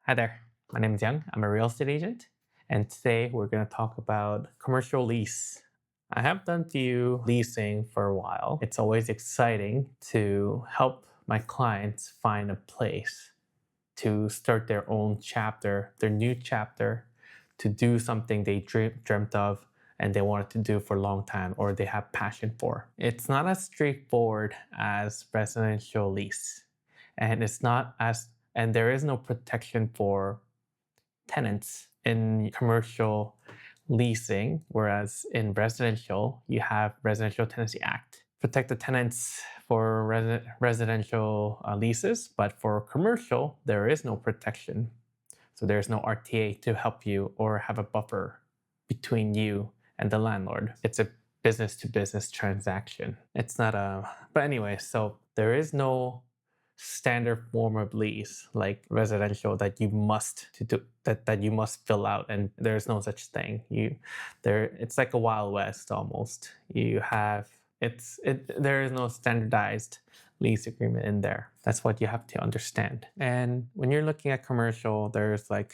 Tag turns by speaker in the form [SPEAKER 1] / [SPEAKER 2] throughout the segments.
[SPEAKER 1] Hi there, my name is Young. I'm a real estate agent, and today we're going to talk about commercial lease. I have done few leasing for a while. It's always exciting to help my clients find a place to start their own chapter, their new chapter, to do something they dreamt of and they wanted to do for a long time or they have passion for. It's not as straightforward as residential lease, and it's not as and there is no protection for tenants in commercial leasing, whereas in residential, you have Residential Tenancy Act. Protect the tenants for residential leases, but for commercial, there is no protection. So there's no RTA to help you or have a buffer between you and the landlord. It's a business to business transaction. It's not a, but anyway, so there is no standard form of lease like residential that you must to do that you must fill out, and there's no such thing. It's like a wild west almost. You have there is no standardized lease agreement in there. That's what you have to understand. And when you're looking at commercial, there's like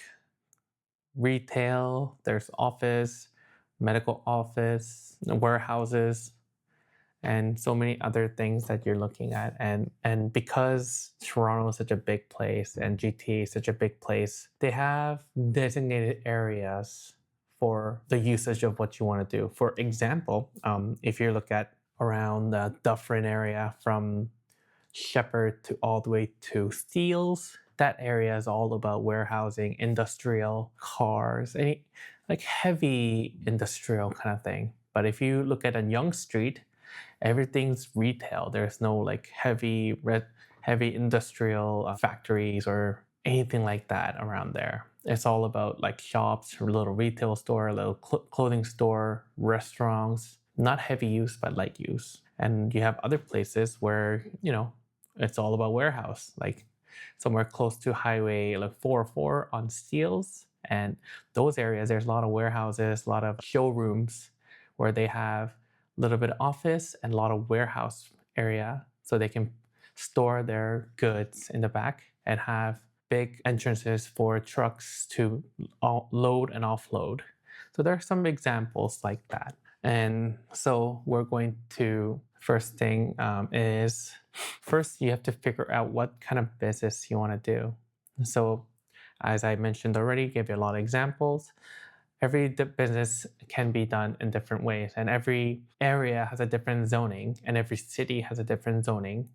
[SPEAKER 1] retail, there's office, medical office, warehouses, and so many other things that you're looking at. And because Toronto is such a big place and GTA is such a big place, they have designated areas for the usage of what you want to do. For example, if you look at around the Dufferin area from Shepherd to all the way to Steeles, that area is all about warehousing, industrial, cars, any like heavy industrial kind of thing. But if you look at a Yonge Street, everything's retail. There's no like heavy industrial factories or anything like that around there. It's all about like shops, a little retail store, a little clothing store, restaurants, not heavy use, but light use. And you have other places where, it's all about warehouse, like somewhere close to highway like 404 on Steeles. And those areas, there's a lot of warehouses, a lot of showrooms where they have a little bit of office and a lot of warehouse area so they can store their goods in the back and have big entrances for trucks to load and offload. So there are some examples like that. And so we're going to, first thing is, first you have to figure out what kind of business you want to do. So as I mentioned already, give you a lot of examples. Every business can be done in different ways, and every area has a different zoning, and every city has a different zoning.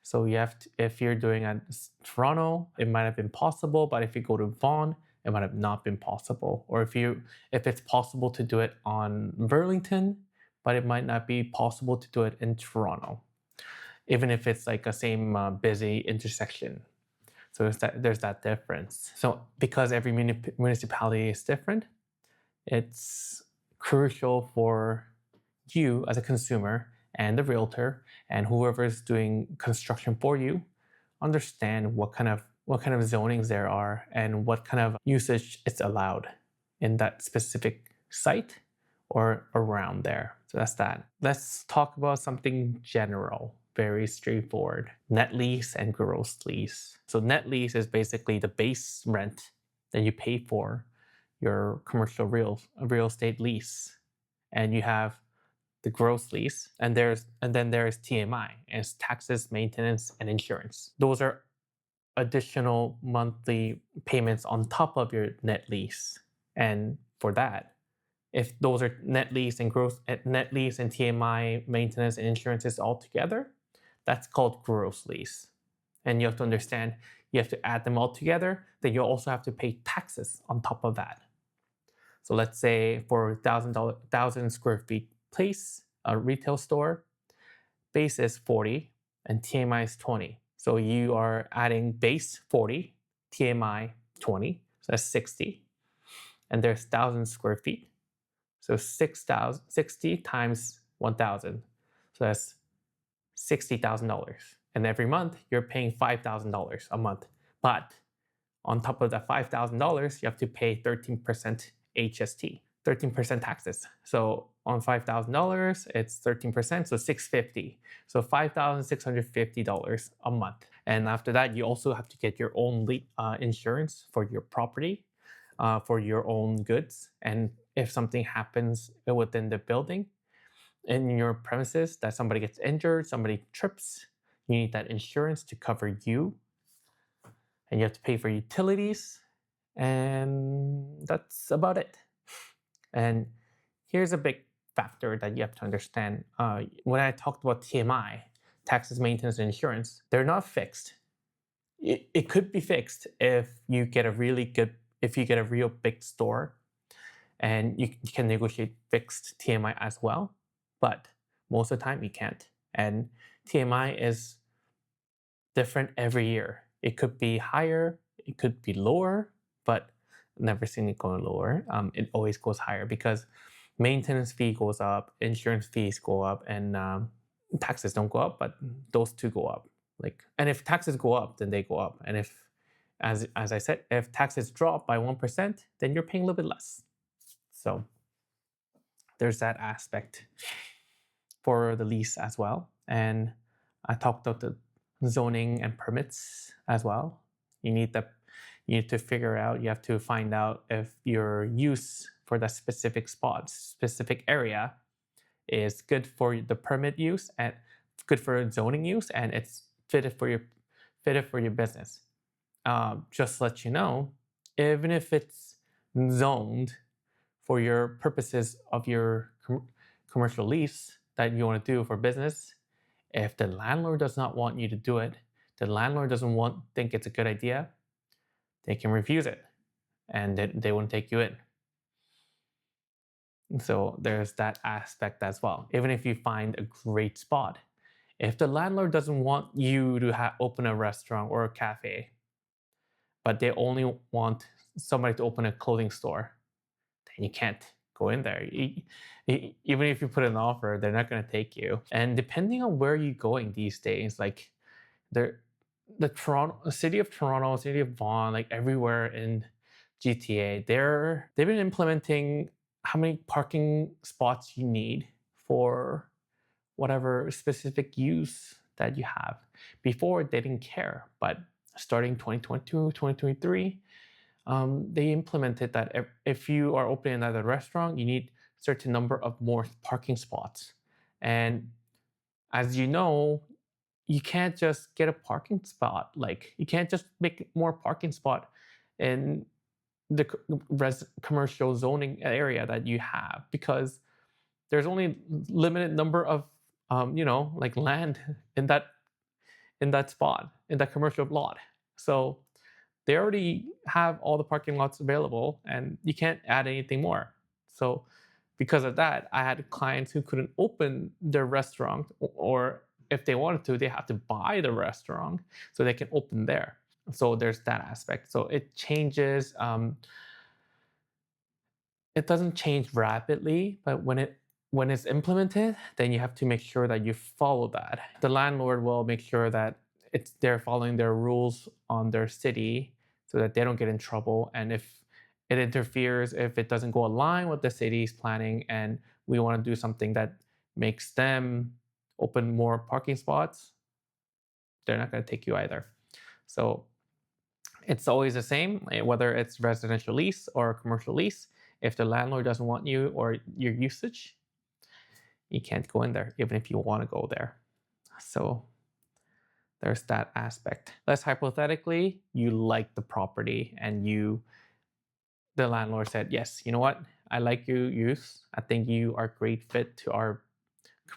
[SPEAKER 1] So you have to, if you're doing at Toronto, it might have been possible, but if you go to Vaughan, it might have not been possible. Or if it's possible to do it on Burlington, but it might not be possible to do it in Toronto, even if it's like a same busy intersection. So there's that difference. So because every municipality is different, it's crucial for you as a consumer and the realtor and whoever is doing construction for you understand what kind of zonings there are and what kind of usage it's allowed in that specific site or around there. So that's that. Let's talk about something general, very straightforward. Net lease and gross lease. So net lease is basically the base rent that you pay for your commercial real estate lease. And you have the gross lease, and then there's TMI, and it's taxes, maintenance, and insurance. Those are additional monthly payments on top of your net lease. And for that, if those are net lease and TMI, maintenance, and insurances all together, that's called gross lease. And you have to understand, you have to add them all together, then you also have to pay taxes on top of that. So let's say for 1,000 square feet place, a retail store, base is 40 and TMI is 20. So you are adding base 40, TMI 20, so that's 60. And there's 1,000 square feet. So 60 times 1,000. So that's $60,000. And every month you're paying $5,000 a month. But on top of that $5,000, you have to pay 13% HST, 13% taxes. So on $5,000, it's 13%, so $650. So $5,650 a month. And after that, you also have to get your own insurance for your property, for your own goods. And if something happens within the building, in your premises, that somebody gets injured, somebody trips, you need that insurance to cover you. And you have to pay for utilities. And that's about it. And here's a big factor that you have to understand. When I talked about TMI, taxes, maintenance, and insurance, they're not fixed. It could be fixed if you get if you get a real big store and you can negotiate fixed TMI as well. But most of the time you can't. And TMI is different every year. It could be higher, it could be lower, but never seen it going lower. It always goes higher because maintenance fee goes up, insurance fees go up, and taxes don't go up, but those two go up. And if taxes go up, then they go up. And if, as I said, if taxes drop by 1%, then you're paying a little bit less. So there's that aspect for the lease as well. And I talked about the zoning and permits as well. You need to figure out, you have to find out if your use for that specific spot, specific area is good for the permit use and good for zoning use, and it's fitted for your business. Just to let you know, even if it's zoned for your purposes of your commercial lease that you want to do for business, if the landlord does not want you to do it, the landlord doesn't think it's a good idea, they can refuse it and they won't take you in. So there's that aspect as well. Even if you find a great spot, if the landlord doesn't want you to open a restaurant or a cafe, but they only want somebody to open a clothing store, then you can't go in there. Even if you put an offer, they're not going to take you. And depending on where you're going these days, like the city of Toronto, city of Vaughan, like everywhere in GTA, they've been implementing how many parking spots you need for whatever specific use that you have. Before, they didn't care, but starting 2022, 2023, they implemented that if you are opening another restaurant, you need a certain number of more parking spots. And as you know, you can't just get a parking spot. Like, you can't just make more parking spot in the commercial zoning area that you have, because there's only limited number of like land in that spot, in that commercial lot. So they already have all the parking lots available and you can't add anything more. So because of that, I had clients who couldn't open their restaurant, or if they wanted to, they have to buy the restaurant so they can open there. So there's that aspect. So it changes. It doesn't change rapidly, but when it's implemented, then you have to make sure that you follow that. The landlord will make sure that they're following their rules on their city so that they don't get in trouble. And if it interferes, if it doesn't go align with the city's planning, and we want to do something that makes them open more parking spots, they're not going to take you either. So it's always the same, whether it's residential lease or commercial lease. If the landlord doesn't want you or your usage, you can't go in there, even if you want to go there. So there's that aspect. Let's hypothetically, you like the property and the landlord said, yes, you know what? I like your use. I think you are a great fit to our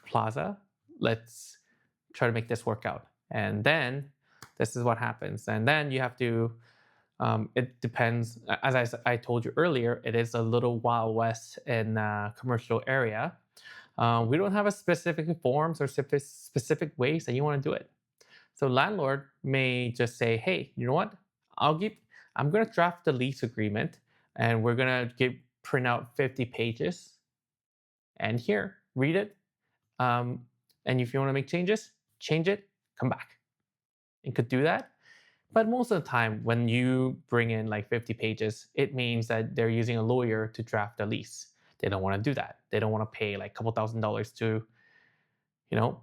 [SPEAKER 1] plaza. Let's try to make this work out. And then this is what happens. And then you have to, it depends. As I told you earlier, it is a little Wild West in a commercial area. We don't have a specific forms or specific ways that you want to do it. So landlord may just say, hey, you know what? I'm going to draft the lease agreement and we're going to print out 50 pages and here, read it. And if you want to make changes, change it, come back. You could do that. But most of the time, when you bring in like 50 pages, it means that they're using a lawyer to draft a lease. They don't want to do that. They don't want to pay like a couple $1,000s to,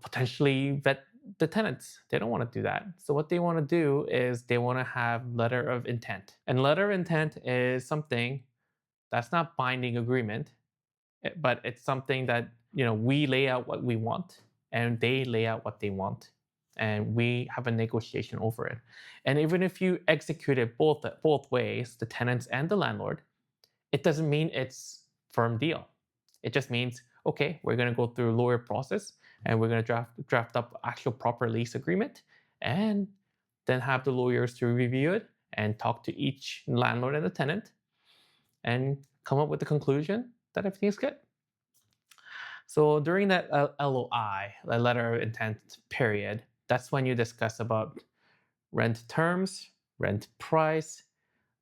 [SPEAKER 1] potentially vet the tenants, they don't want to do that. So what they want to do is they want to have letter of intent. And letter of intent is something that's not binding agreement, but it's something that, we lay out what we want and they lay out what they want, and we have a negotiation over it. And even if you execute it both ways, the tenants and the landlord, it doesn't mean it's firm deal. It just means, okay, we're going to go through a lawyer process and we're going to draft up actual proper lease agreement, and then have the lawyers to review it and talk to each landlord and the tenant and come up with the conclusion that everything's good. So during that LOI, the letter of intent period, that's when you discuss about rent terms, rent price.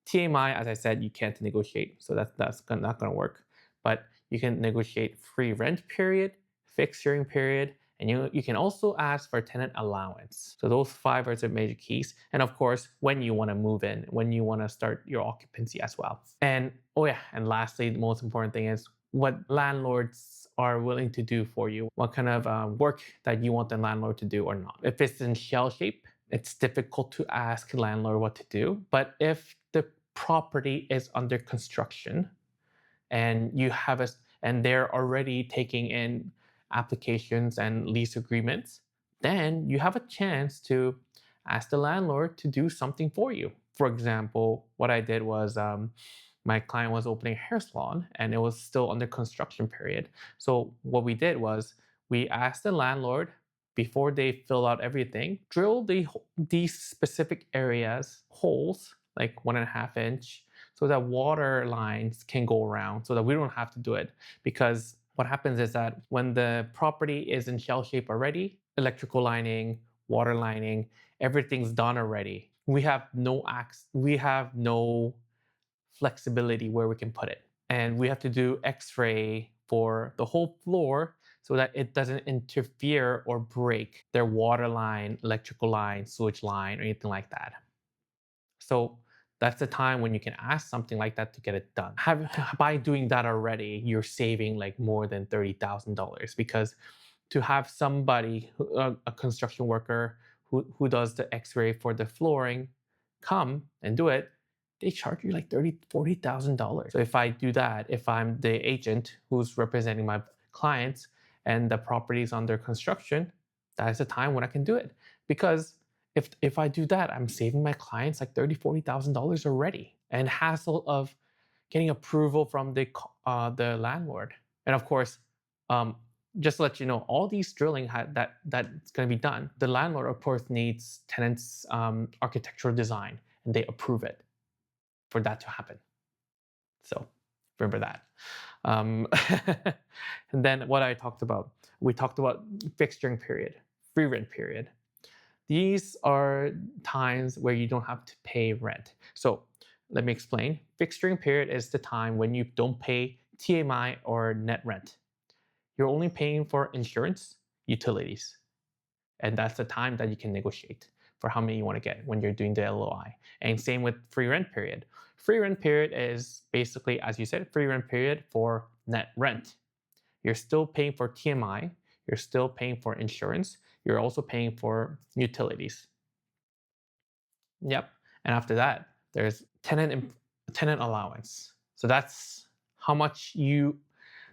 [SPEAKER 1] TMI, as I said, you can't negotiate, so that's not going to work. But you can negotiate free rent period, fixed hearing period, and you can also ask for tenant allowance. So those five are the major keys. And of course, when you want to move in, when you want to start your occupancy as well. And oh yeah, and lastly, the most important thing is what landlords are willing to do for you, what kind of work that you want the landlord to do or not. If it's in shell shape, it's difficult to ask landlord what to do. But if the property is under construction and and they're already taking in applications and lease agreements, then you have a chance to ask the landlord to do something for you. For example, what I did was, my client was opening a hair salon and it was still under construction period. So what we did was we asked the landlord, before they fill out everything, drill these specific areas holes like 1.5 inch, so that water lines can go around, so that we don't have to do it. Because what happens is that when the property is in shell shape already, electrical lining, water lining, everything's done already. We have no flexibility where we can put it. And we have to do x-ray for the whole floor so that it doesn't interfere or break their water line, electrical line, sewage line, or anything like that. So that's the time when you can ask something like that to get it done. By doing that already, you're saving like more than $30,000, because to have somebody, a construction worker who does the x-ray for the flooring, come and do it, they charge you like $40,000. So if I do that, if I'm the agent who's representing my clients and the property is under construction, that is the time when I can do it. Because if I do that, I'm saving my clients like $40,000 already, and hassle of getting approval from the landlord. And of course, um, just to let you know, all these drilling that's going to be done, the landlord of course needs tenants' architectural design, and they approve it for that to happen. So remember that. Um, and then what we talked about fixturing period, free rent period. These are times where you don't have to pay rent. So let me explain. Fixturing period is the time when you don't pay TMI or net rent. You're only paying for insurance, utilities, and that's the time that you can negotiate for how many you want to get when you're doing the LOI. And same with free rent period. Free rent period is basically, as you said, free rent period for net rent. You're still paying for TMI, you're still paying for insurance, you're also paying for utilities. Yep. And after that, there's tenant allowance. So that's how much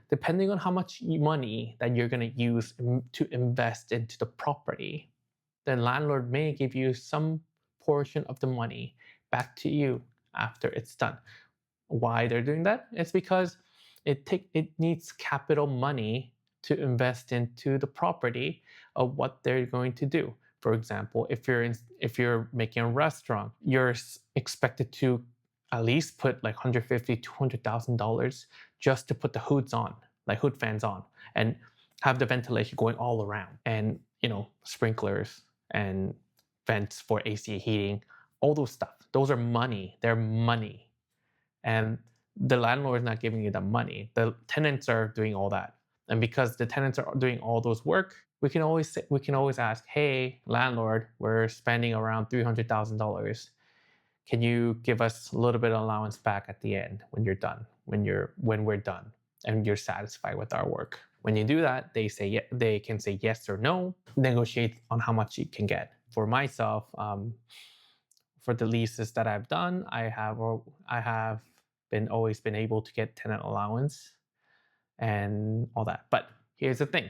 [SPEAKER 1] depending on how much money that you're going to use to invest into the property, the landlord may give you some portion of the money back to you after it's done. Why they're doing that? It's because it needs capital money to invest into the property of what they're going to do. For example, if you're making a restaurant, you're expected to at least put like $150,000-$200,000 just to put the hoods on, like hood fans on, and have the ventilation going all around, and sprinklers and vents for AC heating, all those stuff. Those are money. They're money, and the landlord is not giving you the money. The tenants are doing all that, and because the tenants are doing all those work, we can always ask, hey, landlord, we're spending around $300,000. Can you give us a little bit of allowance back at the end when you're done, when we're done, and you're satisfied with our work? When you do that, they can say yes or no, negotiate on how much you can get. For myself, for the leases that I've done, I have been always been able to get tenant allowance and all that. But here's the thing: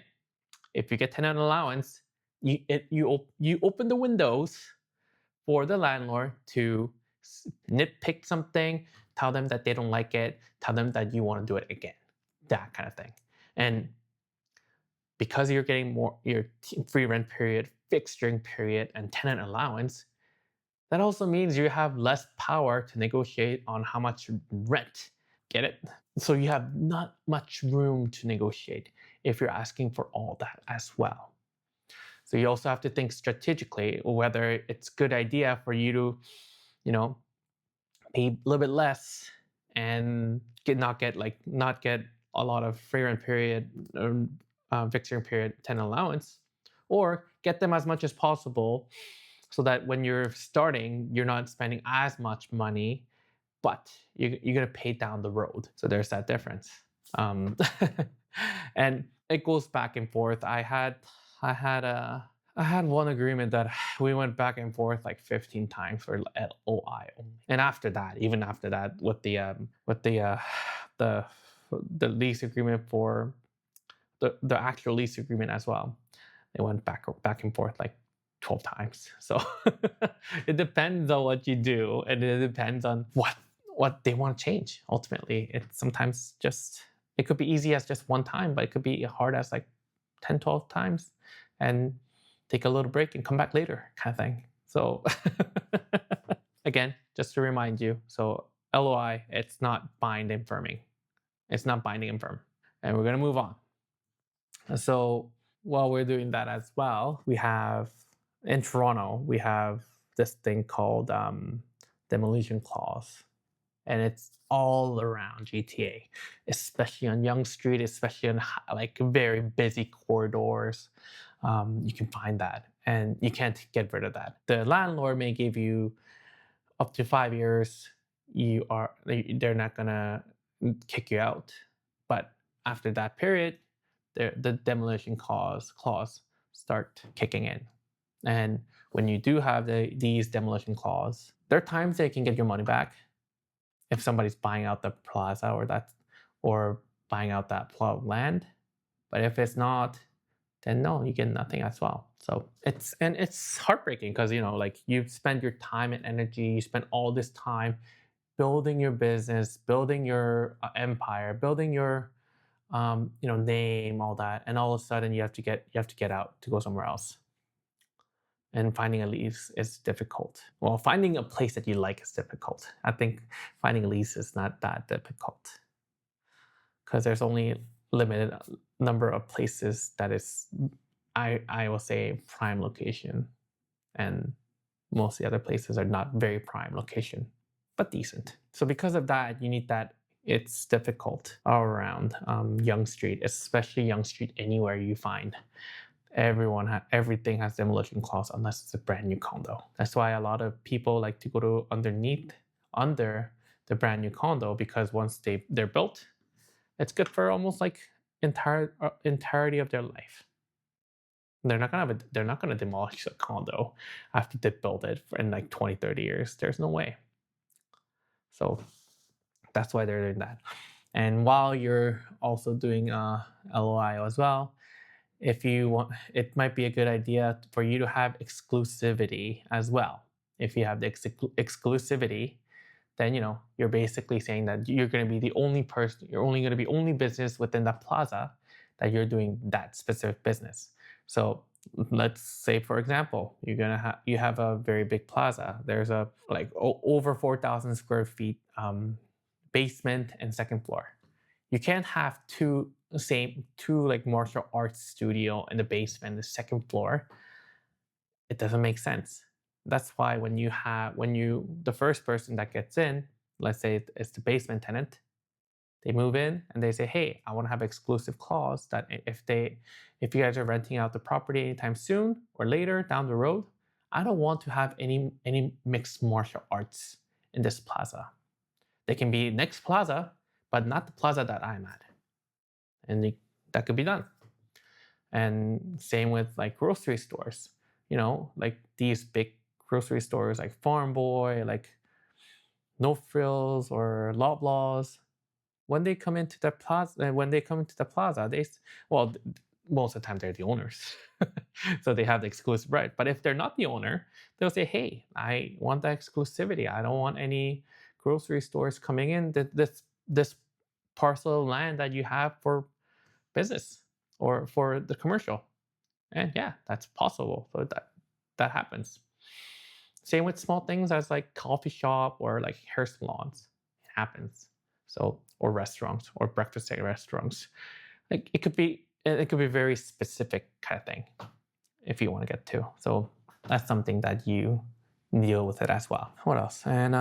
[SPEAKER 1] if you get tenant allowance, you open the windows for the landlord to nitpick something, tell them that they don't like it, tell them that you want to do it again, that kind of thing. And because you're getting more your free rent period, fixed rent period, and tenant allowance, that also means you have less power to negotiate on how much rent. Get it? So you have not much room to negotiate if you're asking for all that as well. So you also have to think strategically whether it's a good idea for you to, you know, pay a little bit less and not get a lot of free rent period fixing period tenant allowance, or get them as much as possible so that when you're starting, you're not spending as much money, but you're gonna pay down the road. So there's that difference. Um, and it goes back and forth. I had a I had one agreement that we went back and forth like 15 times for LOI only. And after that, even after that, with the the lease agreement for the actual lease agreement as well, it went back and forth like 12 times. So it depends on what you do, and it depends on what they want to change. Ultimately, it's sometimes just it could be easy as just one time, but it could be hard as like 10, 12 times, and take a little break and come back later, kind of thing. So again, just to remind you, so LOI, it's not binding firming. It's not binding and firm. And we're gonna move on. So while we're doing that as well, we have in Toronto, we have this thing called demolition clause, and it's all around GTA, especially on Yonge Street, especially on like very busy corridors. You can find that, and you can't get rid of that. The landlord may give you up to 5 years. They're not gonna kick you out, but after that period, the demolition clause start kicking in. And when you do have these demolition clause, there are times they can get your money back if somebody's buying out the plaza or buying out that plot of land. But if it's not, then no, you get nothing as well. So it's heartbreaking because like you spend your time and energy, you spend all this time building your business, building your empire, building your name, all that, and all of a sudden you have to get out to go somewhere else. And finding a lease is difficult. Well, finding a place that you like is difficult. I think finding a lease is not that difficult because there's only limited number of places that is, I will say, prime location, and most of the other places are not very prime location, but decent. So because of that, you need that. It's difficult all around Yonge Street, especially Yonge Street. Anywhere you find, everything has demolition clause unless it's a brand new condo. That's why a lot of people like to go to under the brand new condo, because once they're built, it's good for almost like entirety of their life. They're not gonna demolish a condo after they build it in like 20, 30 years. There's no way. So that's why they're doing that. And while you're also doing LOI as well, if you want, it might be a good idea for you to have exclusivity as well. If you have the exclusivity, then you're basically saying that you're going to be the only person, you're only going to be only business within that plaza that you're doing that specific business. So let's say, for example, you have a very big plaza. There's a like over 4,000 square feet basement and second floor. You can't have two like martial arts studio in the basement, the second floor. It doesn't make sense. That's why when the first person that gets in, let's say it's the basement tenant, they move in and they say, hey, I want to have exclusive clause that if you guys are renting out the property anytime soon or later down the road, I don't want to have any mixed martial arts in this plaza. They can be next plaza, but not the plaza that I'm at. And that could be done. And same with like grocery stores, like these big grocery stores like Farm Boy, like No Frills or Loblaws. When they come into the plaza, well, most of the time they're the owners, so they have the exclusive right. But if they're not the owner, they'll say, "Hey, I want the exclusivity. I don't want any grocery stores coming in this parcel of land that you have for business or for the commercial." And yeah, that's possible. So that happens. Same with small things as like coffee shop or like hair salons. It happens. So or restaurants or breakfast at restaurants. Like it could be very specific kind of thing if you want to get to. So that's something that you deal with it as well. What else? And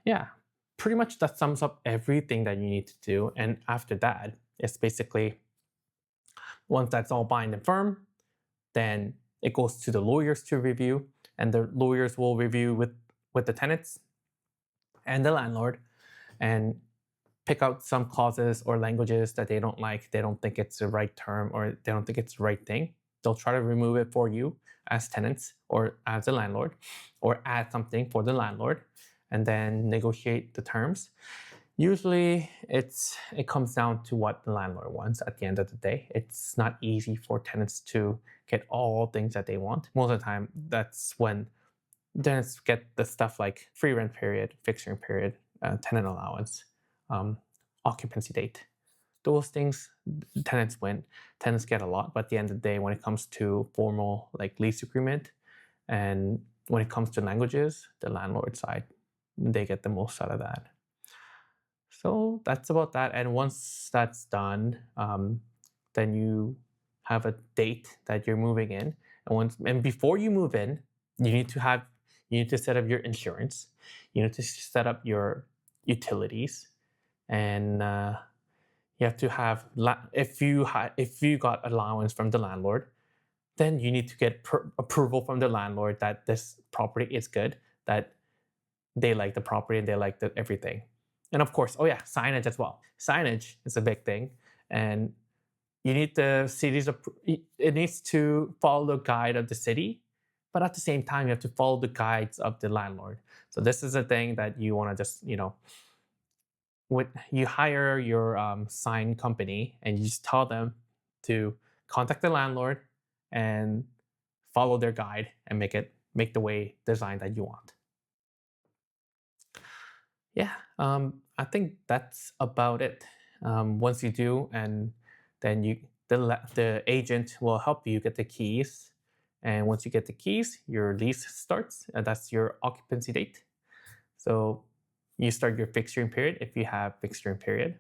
[SPEAKER 1] yeah, pretty much that sums up everything that you need to do. And after that, it's basically once that's all bind and firm, then it goes to the lawyers to review, and the lawyers will review with the tenants and the landlord and pick out some clauses or languages that they don't like, they don't think it's the right term, or they don't think it's the right thing. They'll try to remove it for you as tenants or as a landlord, or add something for the landlord, and then negotiate the terms. Usually, it comes down to what the landlord wants at the end of the day. It's not easy for tenants to get all things that they want. Most of the time, that's when tenants get the stuff like free rent period, fixturing period, tenant allowance, occupancy date. Those things, tenants win. Tenants get a lot, but at the end of the day, when it comes to formal like lease agreement, and when it comes to languages, the landlord side, they get the most out of that. So that's about that. And once that's done, then you have a date that you're moving in. And before you move in, you need to set up your insurance. You need to set up your utilities, and you have to have if you got allowance from the landlord, then you need to get approval from the landlord that this property is good, that they like the property and they like everything. And of course, oh yeah, signage as well. Signage is a big thing, and you need the city's. It needs to follow the guide of the city, but at the same time, you have to follow the guides of the landlord. So this is a thing that you want to just when you hire your sign company and you just tell them to contact the landlord and follow their guide and make the way design that you want. Yeah, I think that's about it. Once you do, and then the agent will help you get the keys. And once you get the keys, your lease starts. And that's your occupancy date. So you start your fixturing period if you have fixturing period.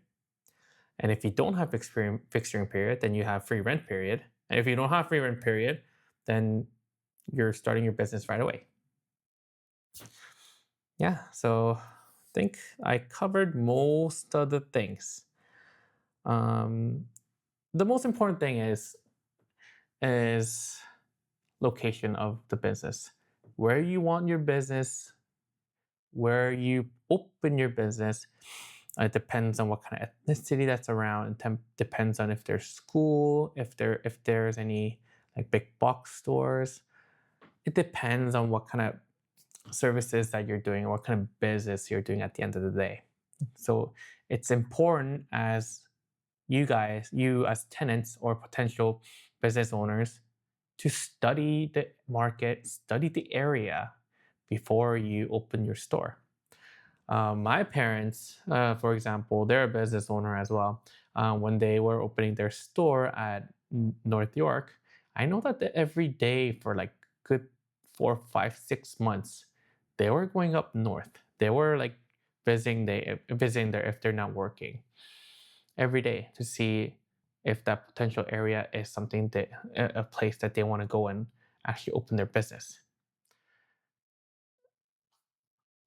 [SPEAKER 1] And if you don't have fixturing period, then you have free rent period. And if you don't have free rent period, then you're starting your business right away. Yeah, so I think I covered most of the things. Um, the most important thing is location of the business, where you want your business, where you open your business. It depends on what kind of ethnicity that's around. It depends on if there's school, if there's any like big box stores. It depends on what kind of services that you're doing or what kind of business you're doing at the end of the day. So it's important as you as tenants or potential business owners, to study the market, study the area before you open your store. My parents, for example, they're a business owner as well. When they were opening their store at North York, I know that every day for like good 4, 5, 6 months, they were going up north. They were like visiting there if they're not working every day to see if that potential area is something that a place that they want to go and actually open their business.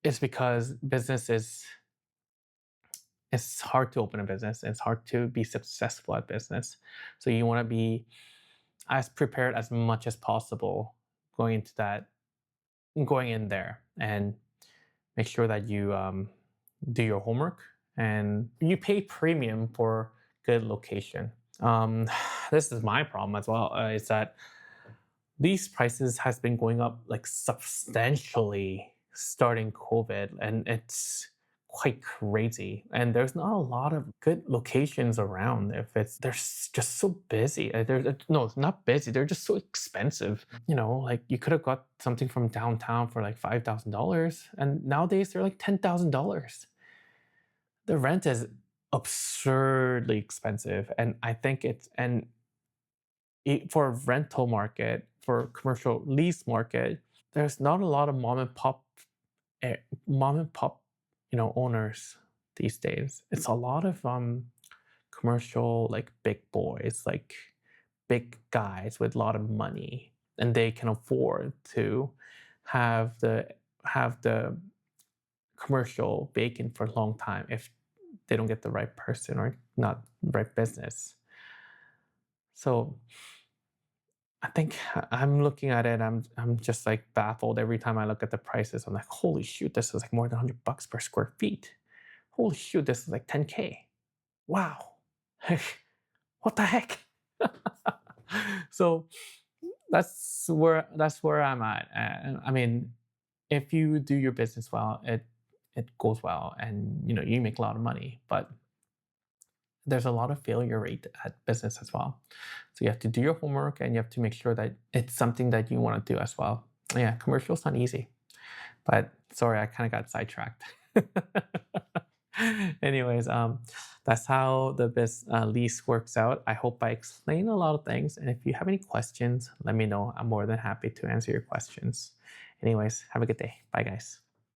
[SPEAKER 1] It's because business is it's hard to open a business. It's hard to be successful at business. So you want to be as prepared as much as possible going into that, going in there, and make sure that you do your homework and you pay premium for good location. Um, this is my problem as well. Is that these prices has been going up like substantially starting COVID, and it's quite crazy. And there's not a lot of good locations around. If it's just so busy. No, it's not busy. They're just so expensive. Like you could have got something from downtown for like $5,000, and nowadays they're like $10,000. The rent is absurdly expensive, and I think for rental market, for commercial lease market, there's not a lot of eh, mom and pop, owners these days. It's a lot of commercial, like big boys, like big guys with a lot of money, and they can afford to have the commercial vacant for a long time if they don't get the right person or not right business. So I think I'm looking at it. I'm just like baffled every time I look at the prices. I'm like, holy shoot, this is like more than $100 per square feet. Holy shoot, this is like 10K. Wow, what the heck? So that's where I'm at. And I mean, if you do your business well, it goes well, and you make a lot of money. But there's a lot of failure rate at business as well. So you have to do your homework, and you have to make sure that it's something that you want to do as well. Yeah, commercial's not easy. But sorry, I kind of got sidetracked. Anyways, that's how the lease works out. I hope I explained a lot of things. And if you have any questions, let me know. I'm more than happy to answer your questions. Anyways, have a good day. Bye, guys.